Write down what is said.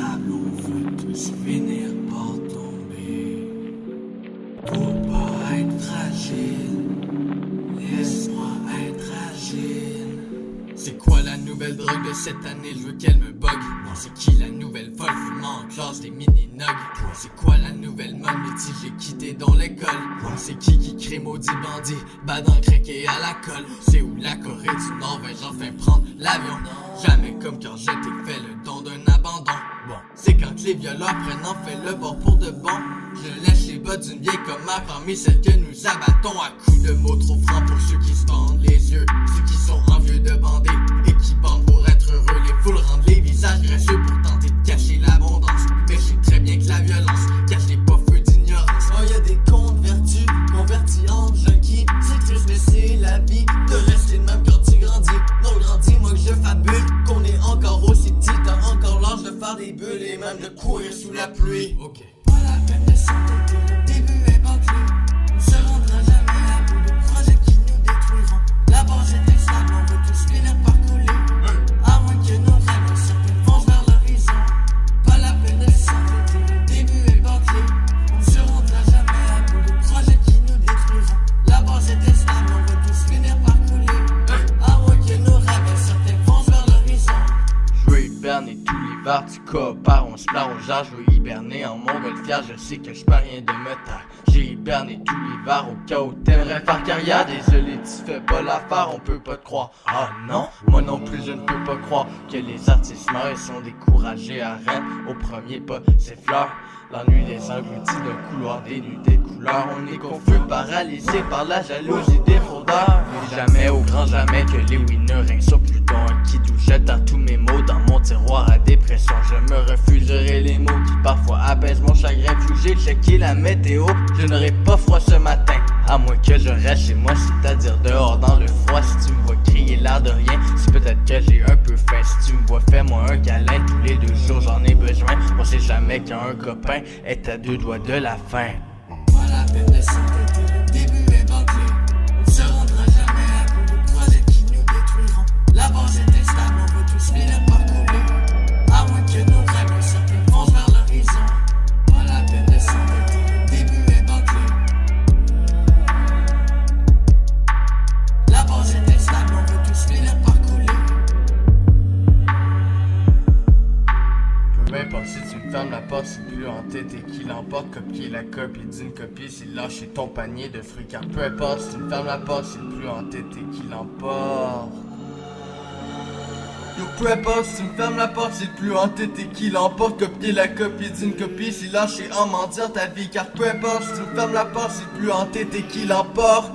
stable, on veut tous finir par tomber. Faut pas être fragile, laisse-moi être agile. C'est quoi la nouvelle drogue de cette année? Je veux qu'elle me bug. C'est qui la nouvelle folle fumant en classe des mini-nugs? C'est quoi la nouvelle mode métier j'ai quitté dans l'école? C'est qui crée maudit bandit, badant craqué à la colle? C'est où la Corée du Nord vais-je enfin prendre l'avion? Jamais comme quand je t'ai fait le don d'un abandon. Bon, c'est quand les violeurs prennent en fait le bord pour de bon. Je lèche les bas d'une vieille commère parmi celles que nous abattons à coups de mots trop francs pour ceux qui se bandent les yeux, ceux qui sont envieux de bander et qui bandent pour être heureux. Les foules rendent les visages graisseux pour tenter de cacher l'abondance. Mais je sais très bien que la violence cache les pas feux d'ignorance. Oh, y'a des contes vertus convertis en junkies. C'est triste mais c'est la vie de rester le même quand tu grandis. Non, grandis, moi que je fabule qu'on est encore aussi petit, t'as encore l'âge de faire des bulles et même de courir sous la pluie. Ok. Pas la peine de s'entêter, le début est bâclé. On ne se rendra jamais à bout de projets qui nous détruiront. La base est instable, on veut tous finir par couler. À moins que nos rêves certains foncent vers l'horizon. Pas la peine de s'entêter, le début est bâclé. On ne se rendra jamais à bout de projets qui nous détruiront. La base est instable, on veut tous finir par couler. À moins que nos rêves certains foncent vers l'horizon. Je veux hiberner tout l'hiver, tu coopères, on se perd au genre. Je veux hiberner en montgolfière, je sais que je peux rien de me taire. J'ai hiberné tout l'hiver au cas où t'aimerais faire carrière. Désolé, tu fais pas l'affaire, on peut pas te croire. Ah non, moi non plus je ne peux pas croire que les artistes meurent et sont découragés à rien. Au premier pas, c'est fleurs. L'ennui les engloutit d'un couloir dénudé de couleurs. On est confus, paralysé par la jalousie des fraudeurs. Mais jamais, au grand jamais, que les winners règnent sur Pluton. Un qui jette à tous mes mots dans mon tiroir à dépression. Je me refuserai les mots qui parfois apaisent mon chagrin. Plus j'ai checké la météo, je n'aurai pas froid ce matin. À moins que je reste chez moi, c'est-à-dire dehors dans le froid. Si tu me vois crier l'air de rien, c'est peut-être que j'ai un peu faim. Si tu me vois, fais-moi un câlin, tous les 2 jours j'en ai besoin. On sait jamais qu'un copain est à 2 doigts de la fin. Pas la peine de s'entêter, le début est bâclé. On ne se rendra jamais à bout de projets qui nous détruiront. La base est instable, on veut tous finir par couler. À moins que nos rêves certains foncent vers l'horizon. Pas la peine de s'entêter, le début est bâclé. La base est instable, on veut tous finir par couler. Peu importe si tu me fermes la porte, c'est plus entêté qui l'emporte. Copier la copie d'une copie, c'est lâcher ton panier de fruits. Car peu importe si tu me fermes la porte, c'est plus entêté qui l'emporte. Yo, peu importe si tu me fermes la porte, c'est plus entêté qui l'emporte. Copier la copie d'une copie, c'est lâcher en mentir ta vie. Car peu importe si tu me fermes la porte, c'est plus entêté qui l'emporte.